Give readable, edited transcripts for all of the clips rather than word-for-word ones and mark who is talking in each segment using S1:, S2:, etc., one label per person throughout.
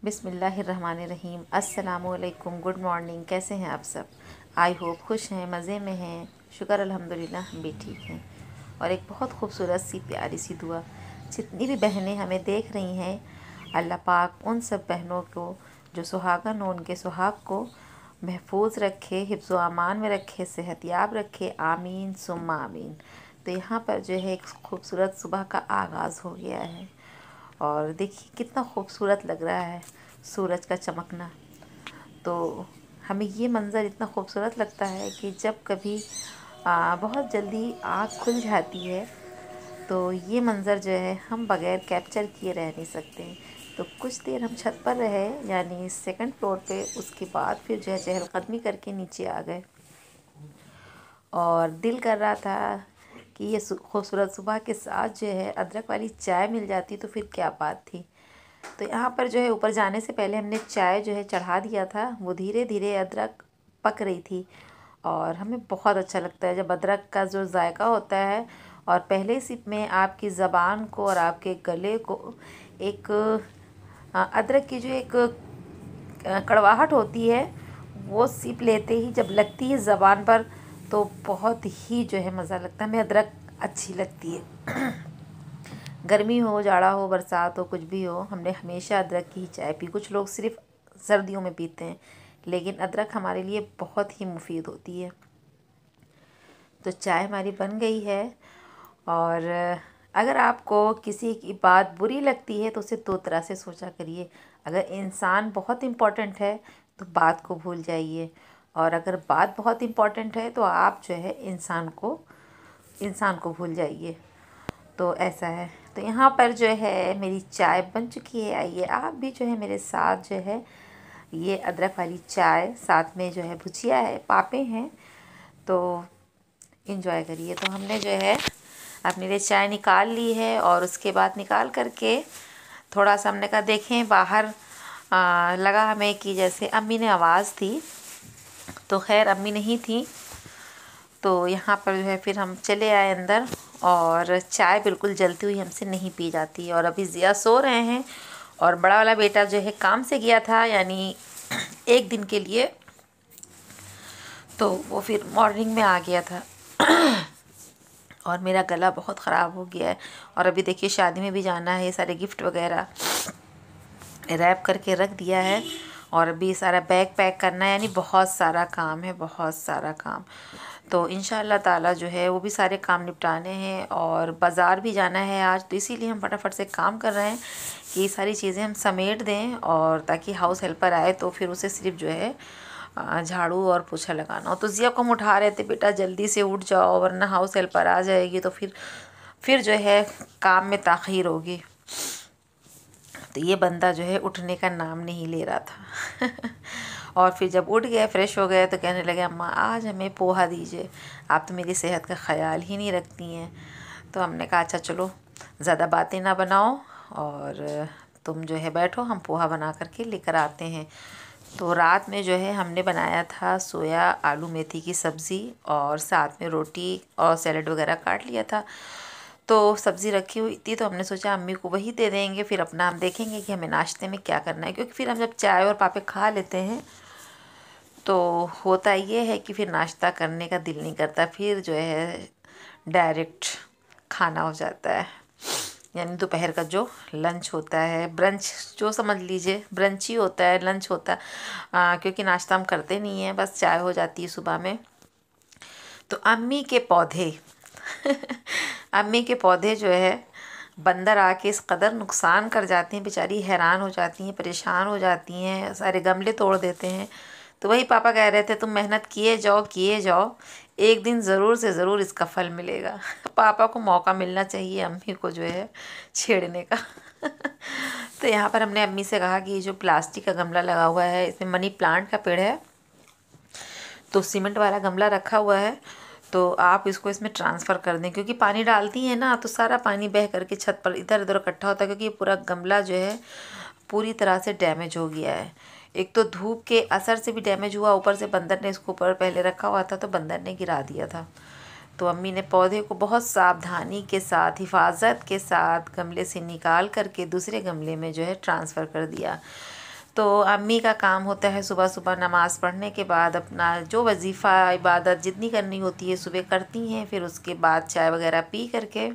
S1: बिस्मिल्लाहिर्रहमानिर्रहीम। अस्सलामुअलैकुम, good morning. कैसे हैं आप सब? आई होप खुश हैं, मज़े में हैं। शुक्र अल्हम्दुलिल्लाह हम भी ठीक हैं। और एक बहुत खूबसूरत सी प्यारी सी दुआ, जितनी भी बहनें हमें देख रही हैं, अल्लाह पाक उन सब बहनों को जो सुहागन हो, उनके सुहाग को महफूज रखे, हिफ्ज़ व अमान में रखे, सेहतयाब रखे। आमीन सुम्मा आमीन। तो यहाँ पर जो है एक खूबसूरत सुबह का आगाज़ हो गया है और देखिए कितना खूबसूरत लग रहा है सूरज का चमकना। तो हमें ये मंज़र इतना खूबसूरत लगता है कि जब कभी बहुत जल्दी आँख खुल जाती है तो ये मंज़र जो है हम बग़ैर कैप्चर किए रह नहीं सकते। तो कुछ देर हम छत पर रहे, यानी सेकंड फ्लोर पे। उसके बाद फिर जो है चहलकदमी करके नीचे आ गए और दिल कर रहा था कि ये खूबसूरत सुबह के साथ जो है अदरक वाली चाय मिल जाती तो फिर क्या बात थी। तो यहाँ पर जो है ऊपर जाने से पहले हमने चाय जो है चढ़ा दिया था। वो धीरे धीरे अदरक पक रही थी और हमें बहुत अच्छा लगता है जब अदरक का जो जायका होता है और पहले सिप में आपकी ज़बान को और आपके गले को एक अदरक की जो एक कड़वाहट होती है वो सिप लेते ही जब लगती है ज़बान पर तो बहुत ही जो है मज़ा लगता है। हमें अदरक अच्छी लगती है। गर्मी हो, जाड़ा हो, बरसात हो, कुछ भी हो, हमने हमेशा अदरक की ही चाय पी। कुछ लोग सिर्फ़ सर्दियों में पीते हैं, लेकिन अदरक हमारे लिए बहुत ही मुफीद होती है। तो चाय हमारी बन गई है और अगर आपको किसी की बात बुरी लगती है तो उसे दो तरह से सोचा करिए। अगर इंसान बहुत इम्पोर्टेंट है तो बात को भूल जाइए, और अगर बात बहुत इम्पोर्टेंट है तो आप जो है इंसान को भूल जाइए। तो ऐसा है। तो यहाँ पर जो है मेरी चाय बन चुकी है। आइए आप भी जो है मेरे साथ जो है ये अदरक वाली चाय, साथ में जो है भुजिया है, पापे हैं, तो इंजॉय करिए। तो हमने जो है अपने लिए चाय निकाल ली है और उसके बाद निकाल करके थोड़ा सा हमने कहा देखें बाहर। लगा हमें कि जैसे अम्मी ने आवाज़ दी, तो खैर अम्मी नहीं थी। तो यहाँ पर जो है फिर हम चले आए अंदर, और चाय बिल्कुल जलती हुई हमसे नहीं पी जाती। और अभी ज़िया सो रहे हैं और बड़ा वाला बेटा जो है काम से गया था, यानी एक दिन के लिए, तो वो फिर मॉर्निंग में आ गया था। और मेरा गला बहुत ख़राब हो गया है। और अभी देखिए शादी में भी जाना है, ये सारे गिफ्ट वगैरह रैप करके रख दिया है और अभी सारा बैग पैक करना है, यानी बहुत सारा काम है, बहुत सारा काम। तो इंशाअल्लाह ताला जो है वो भी सारे काम निपटाने हैं और बाज़ार भी जाना है आज, तो इसीलिए हम फटाफट से काम कर रहे हैं कि ये सारी चीज़ें हम समेट दें, और ताकि हाउस हेल्पर आए तो फिर उसे सिर्फ जो है झाड़ू और पोछा लगाना हो। तो ज़िया को हम उठा रहे थे, बेटा जल्दी से उठ जाओ वरना हाउस हेल्पर आ जाएगी तो फिर जो है काम में ताख़ीर होगी। तो ये बंदा जो है उठने का नाम नहीं ले रहा था। और फिर जब उठ गए, फ्रेश हो गए, तो कहने लगे अम्मा आज हमें पोहा दीजिए, आप तो मेरी सेहत का ख्याल ही नहीं रखती हैं। तो हमने कहा अच्छा चलो ज़्यादा बातें ना बनाओ और तुम जो है बैठो, हम पोहा बना करके लेकर आते हैं। तो रात में जो है हमने बनाया था सोया आलू मेथी की सब्ज़ी और साथ में रोटी और सैलड वगैरह काट लिया था। तो सब्ज़ी रखी हुई थी तो हमने सोचा अम्मी को वही दे देंगे, फिर अपना हम देखेंगे कि हमें नाश्ते में क्या करना है, क्योंकि फिर हम जब चाय और पापे खा लेते हैं तो होता ये है कि फिर नाश्ता करने का दिल नहीं करता, फिर जो है डायरेक्ट खाना हो जाता है। यानी दोपहर का जो लंच होता है, ब्रंच जो समझ लीजिए, ब्रंच ही होता है, लंच होता है। क्योंकि नाश्ता हम करते नहीं हैं, बस चाय हो जाती है सुबह में। तो अम्मी के पौधे अम्मी के पौधे जो है बंदर आके इस कदर नुकसान कर जाते हैं, बेचारी हैरान हो जाती हैं, परेशान हो जाती हैं, सारे गमले तोड़ देते हैं। तो वही पापा कह रहे थे तुम मेहनत किए जाओ, एक दिन ज़रूर से ज़रूर इसका फल मिलेगा। पापा को मौका मिलना चाहिए अम्मी को जो है छेड़ने का। तो यहाँ पर हमने अम्मी से कहा कि ये जो प्लास्टिक का गमला लगा हुआ है इसमें मनी प्लांट का पेड़ है, तो सीमेंट वाला गमला रखा हुआ है, तो आप इसको इसमें ट्रांसफ़र कर दें, क्योंकि पानी डालती हैं ना तो सारा पानी बह करके छत पर इधर उधर इकट्ठा होता है, क्योंकि ये पूरा गमला जो है पूरी तरह से डैमेज हो गया है। एक तो धूप के असर से भी डैमेज हुआ, ऊपर से बंदर ने इसको ऊपर पहले रखा हुआ था तो बंदर ने गिरा दिया था। तो अम्मी ने पौधे को बहुत सावधानी के साथ, हिफाजत के साथ गमले से निकाल करके दूसरे गमले में जो है ट्रांसफ़र कर दिया। तो अम्मी का काम होता है सुबह सुबह नमाज़ पढ़ने के बाद अपना जो वजीफ़ा इबादत जितनी करनी होती है सुबह करती हैं। फिर उसके बाद चाय वगैरह पी करके,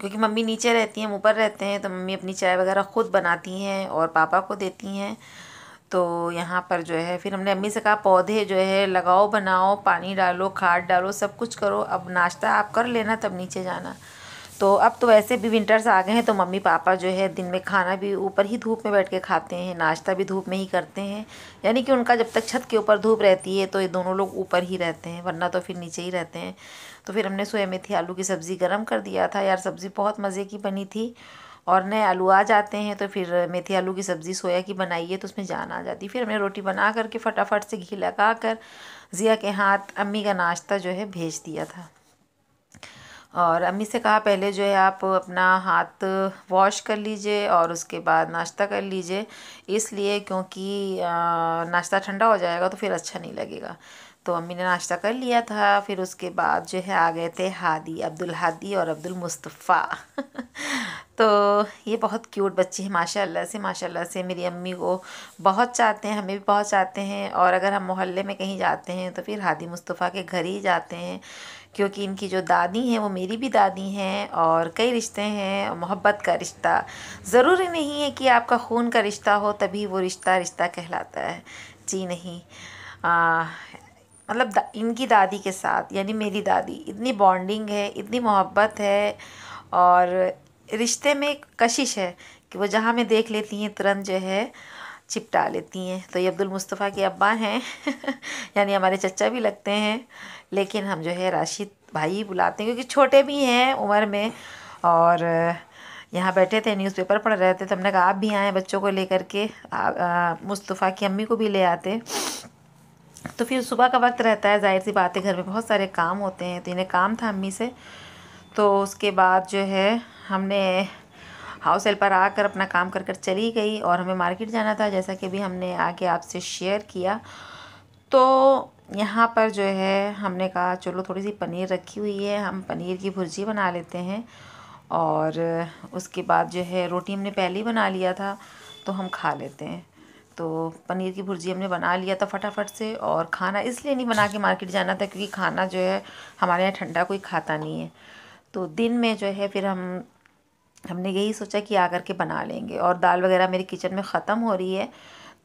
S1: क्योंकि मम्मी नीचे रहती हैं, हम ऊपर रहते हैं, तो मम्मी अपनी चाय वगैरह ख़ुद बनाती हैं और पापा को देती हैं। तो यहाँ पर जो है फिर हमने अम्मी से कहा पौधे जो है लगाओ, बनाओ, पानी डालो, खाद डालो, सब कुछ करो, अब नाश्ता आप कर लेना तब नीचे जाना। तो अब तो वैसे भी विंटर्स आ गए हैं, तो मम्मी पापा जो है दिन में खाना भी ऊपर ही धूप में बैठ के खाते हैं, नाश्ता भी धूप में ही करते हैं। यानी कि उनका जब तक छत के ऊपर धूप रहती है तो ये दोनों लोग ऊपर ही रहते हैं, वरना तो फिर नीचे ही रहते हैं। तो फिर हमने सोया मेथी आलू की सब्ज़ी गर्म कर दिया था। यार सब्ज़ी बहुत मज़े की बनी थी, और नए आलू आ जाते हैं तो फिर मेथी आलू की सब्ज़ी सोया की बनाइए तो उसमें जान आ जाती। फिर हमने रोटी बना करके फटाफट से घी लगा कर ज़िया के हाथ अम्मी का नाश्ता जो है भेज दिया था। और अम्मी से कहा पहले जो है आप अपना हाथ वॉश कर लीजिए और उसके बाद नाश्ता कर लीजिए, इसलिए क्योंकि नाश्ता ठंडा हो जाएगा तो फिर अच्छा नहीं लगेगा। तो अम्मी ने नाश्ता कर लिया था। फिर उसके बाद जो है आ गए थे हादी, अब्दुल हादी और अब्दुल मुस्तफ़ा तो ये बहुत क्यूट बच्चे हैं माशाल्लाह से मेरी अम्मी को बहुत चाहते हैं, हमें भी बहुत चाहते हैं। और अगर हम मोहल्ले में कहीं जाते हैं तो फिर हादी मुस्तफ़ा के घर ही जाते हैं, क्योंकि इनकी जो दादी हैं वो मेरी भी दादी हैं। और कई रिश्ते हैं, मोहब्बत का रिश्ता, ज़रूरी नहीं है कि आपका खून का रिश्ता हो तभी वो रिश्ता रिश्ता कहलाता है, जी नहीं। मतलब इनकी दादी के साथ यानी मेरी दादी, इतनी बॉन्डिंग है, इतनी मोहब्बत है और रिश्ते में एक कशिश है कि वो जहाँ में देख लेती हैं तुरंत जो है चिपटा लेती हैं। तो ये अब्दुल मुस्तफ़ा के अब्बा हैं यानी हमारे चचा भी लगते हैं, लेकिन हम जो है राशिद भाई बुलाते हैं क्योंकि छोटे भी हैं उम्र में। और यहाँ बैठे थे न्यूज़पेपर पढ़ रहे थे, तो हमने कहा आप भी आएँ बच्चों को लेकर के, मुस्तफ़ा की अम्मी को भी ले आते। तो फिर सुबह का वक्त रहता है, जाहिर सी बात है घर में बहुत सारे काम होते हैं, तो इन्हें काम था अम्मी से। तो उसके बाद जो है हमने हाउस हेल्पर आकर अपना काम कर कर चली गई और हमें मार्केट जाना था, जैसा कि भी हमने आके आपसे शेयर किया। तो यहाँ पर जो है हमने कहा चलो थोड़ी सी पनीर रखी हुई है, हम पनीर की भुर्जी बना लेते हैं। और उसके बाद जो है रोटी हमने पहले ही बना लिया था तो हम खा लेते हैं। तो पनीर की भुर्जी हमने बना लिया था फटाफट से। और खाना इसलिए नहीं बना के मार्केट जाना था क्योंकि खाना जो है हमारे यहाँ ठंडा कोई खाता नहीं है। तो दिन में जो है फिर हमने यही सोचा कि आकर के बना लेंगे। और दाल वगैरह मेरी किचन में ख़त्म हो रही है,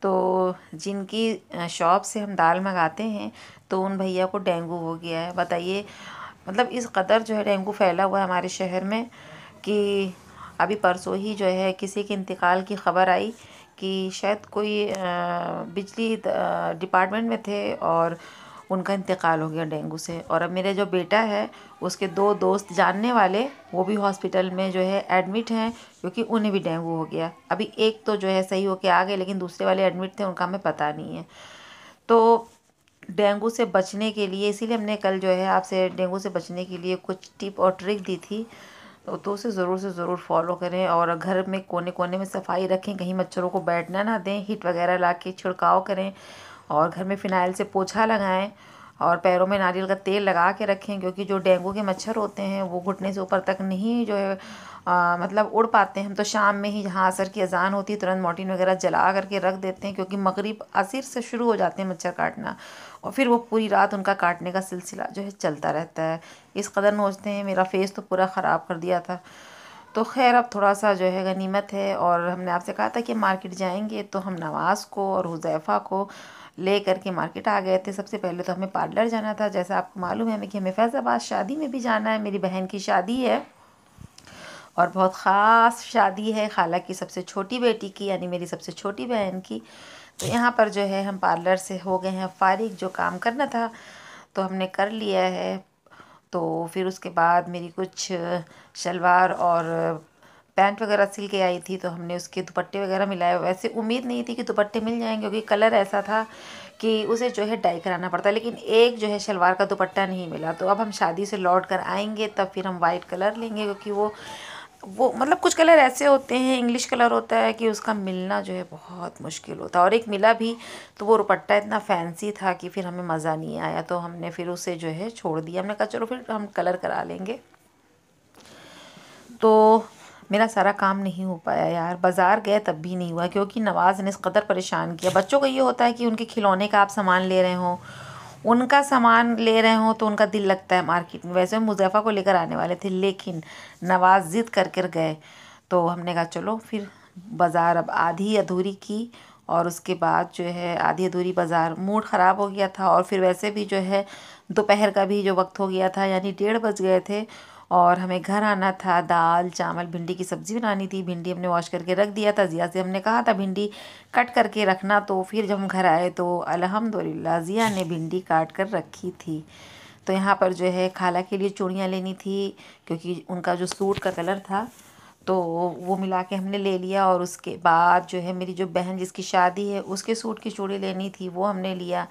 S1: तो जिनकी शॉप से हम दाल मंगाते हैं तो उन भैया को डेंगू हो गया है। बताइए, मतलब इस कदर जो है डेंगू फैला हुआ है हमारे शहर में कि अभी परसों ही जो है किसी के इंतकाल की ख़बर आई कि शायद कोई बिजली डिपार्टमेंट में थे और उनका इंतकाल हो गया डेंगू से। और अब मेरे जो बेटा है उसके 2 दोस्त जानने वाले वो भी हॉस्पिटल में जो है एडमिट हैं, क्योंकि उन्हें भी डेंगू हो गया। अभी एक तो जो है सही होके आ गए, लेकिन दूसरे वाले एडमिट थे, उनका हमें पता नहीं है। तो डेंगू से बचने के लिए इसीलिए हमने कल जो है आपसे डेंगू से बचने के लिए कुछ टिप और ट्रिक दी थी, तो उसे ज़रूर से ज़रूर फॉलो करें। और घर में कोने कोने में सफाई रखें, कहीं मच्छरों को बैठना ना दें, हीट वगैरह ला के छिड़काव करें। और घर में फ़िनाइल से पोछा लगाएं और पैरों में नारियल का तेल लगा के रखें, क्योंकि जो डेंगू के मच्छर होते हैं वो घुटने से ऊपर तक नहीं जो है मतलब उड़ पाते हैं। हम तो शाम में ही जहाँ असर की अजान होती है तुरंत मॉर्टिन वगैरह जला करके रख देते हैं, क्योंकि मगरिब असर से शुरू हो जाते हैं मच्छर काटना और फिर वो पूरी रात उनका काटने का सिलसिला जो है चलता रहता है। इस कदर नोचते हैं, मेरा फेस तो पूरा ख़राब कर दिया था। तो खैर अब थोड़ा सा जो है गनीमत है। और हमने आपसे कहा था कि मार्केट जाएंगे, तो हम नवाज़ को और हुज़ैफ़ा को ले करके मार्केट आ गए थे। सबसे पहले तो हमें पार्लर जाना था, जैसा आपको मालूम है कि हमें फैज़ाबाद शादी में भी जाना है, मेरी बहन की शादी है और बहुत ख़ास शादी है, खाला की सबसे छोटी बेटी की, यानी मेरी सबसे छोटी बहन की। तो यहाँ पर जो है हम पार्लर से हो गए हैं फारिग, जो काम करना था तो हमने कर लिया है। तो फिर उसके बाद मेरी कुछ शलवार और पैंट वगैरह सिल के आई थी, तो हमने उसके दुपट्टे वगैरह मिलाए। वैसे उम्मीद नहीं थी कि दुपट्टे मिल जाएंगे, क्योंकि कलर ऐसा था कि उसे जो है डाई कराना पड़ता है, लेकिन एक जो है शलवार का दुपट्टा नहीं मिला। तो अब हम शादी से लौट कर आएंगे तब फिर हम वाइट कलर लेंगे, क्योंकि वो मतलब कुछ कलर ऐसे होते हैं, इंग्लिश कलर होता है कि उसका मिलना जो है बहुत मुश्किल होता है। और एक मिला भी तो वो दुपट्टा इतना फैंसी था कि फिर हमें मज़ा नहीं आया, तो हमने फिर उसे जो है छोड़ दिया। हमने कहा चलो फिर हम कलर करा लेंगे। तो मेरा सारा काम नहीं हो पाया यार। बाज़ार गए तब भी नहीं हुआ, क्योंकि नवाज़ ने इस कदर परेशान किया। बच्चों को ये होता है कि उनके खिलौने का आप सामान ले रहे हो, उनका सामान ले रहे हो तो उनका दिल लगता है मार्केट में। वैसे हम मुज़ैफ़ा को लेकर आने वाले थे, लेकिन नवाज़ ज़िद कर कर गए, तो हमने कहा चलो फिर बाज़ार अब आधी अधूरी की। और उसके बाद जो है आधी अधूरी बाज़ार, मूड ख़राब हो गया था। और फिर वैसे भी जो है दोपहर का भी जो वक्त हो गया था, यानी 1:30 बज गए थे, और हमें घर आना था। दाल चावल भिंडी की सब्ज़ी बनानी थी। भिंडी हमने वॉश करके रख दिया था। ज़िया से हमने कहा था भिंडी कट करके रखना, तो फिर जब हम घर आए तो अल्हम्दुलिल्लाह ज़िया ने भिंडी काट कर रखी थी। तो यहाँ पर जो है खाला के लिए चूड़ियाँ लेनी थी, क्योंकि उनका जो सूट का कलर था तो वो मिला के हमने ले लिया। और उसके बाद जो है मेरी जो बहन जिसकी शादी है उसके सूट की चूड़ी लेनी थी, वो हमने लिया।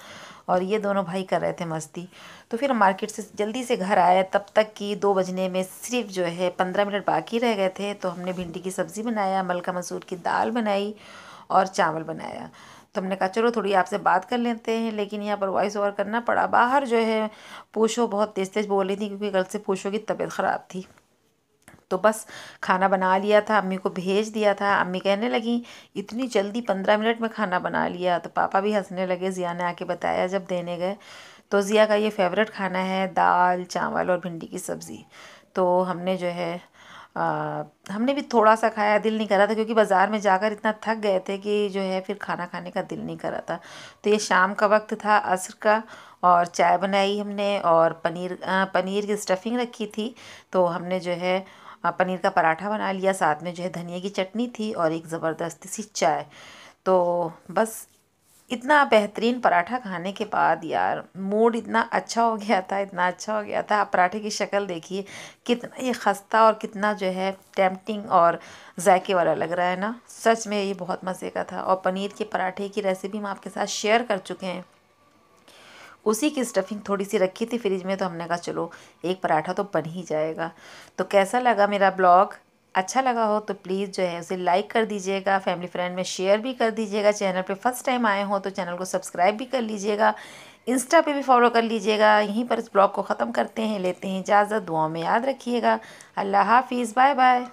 S1: और ये दोनों भाई कर रहे थे मस्ती। तो फिर हम मार्केट से जल्दी से घर आए, तब तक कि 2 बजने में सिर्फ जो है 15 मिनट बाकी रह गए थे। तो हमने भिंडी की सब्ज़ी बनाया, मलका मसूर की दाल बनाई और चावल बनाया। तो हमने कहा चलो थोड़ी आपसे बात कर लेते हैं, लेकिन यहाँ पर वॉइस ओवर करना पड़ा। बाहर जो है पूछो बहुत तेज़ तेज़ बोल रही थी, क्योंकि कल से पूछो की तबीयत ख़राब थी। तो बस खाना बना लिया था, अम्मी को भेज दिया था। अम्मी कहने लगी इतनी जल्दी 15 मिनट में खाना बना लिया। तो पापा भी हंसने लगे। ज़िया ने आके बताया जब देने गए। तो ज़िया का ये फेवरेट खाना है दाल चावल और भिंडी की सब्ज़ी। तो हमने जो है हमने भी थोड़ा सा खाया, दिल नहीं करा था, क्योंकि बाज़ार में जाकर इतना थक गए थे कि जो है फिर खाना खाने का दिल नहीं करा था। तो ये शाम का वक्त था, असर का, और चाय बनाई हमने, और पनीर की स्टफिंग रखी थी। तो हमने जो है पनीर का पराठा बना लिया, साथ में जो है धनिया की चटनी थी और एक ज़बरदस्त सी चाय। तो बस इतना बेहतरीन पराठा खाने के बाद यार मूड इतना अच्छा हो गया था, इतना अच्छा हो गया था। आप पराठे की शक्ल देखिए, कितना ये खस्ता और कितना जो है टेम्पटिंग और जायके वाला लग रहा है ना। सच में ये बहुत मज़े का था। और पनीर के पराठे की रेसिपी हम आपके साथ शेयर कर चुके हैं। उसी की स्टफिंग थोड़ी सी रखी थी फ्रिज में, तो हमने कहा चलो एक पराठा तो बन ही जाएगा। तो कैसा लगा मेरा ब्लॉग? अच्छा लगा हो तो प्लीज़ जो है उसे लाइक कर दीजिएगा, फैमिली फ्रेंड में शेयर भी कर दीजिएगा। चैनल पे फर्स्ट टाइम आए हो तो चैनल को सब्सक्राइब भी कर लीजिएगा। इंस्टा पे भी फॉलो कर लीजिएगा। यहीं पर इस ब्लॉग को ख़त्म करते हैं, लेते हैं इजाज़त। दुआओं में याद रखिएगा। अल्लाह हाफिज़, बाय बाय।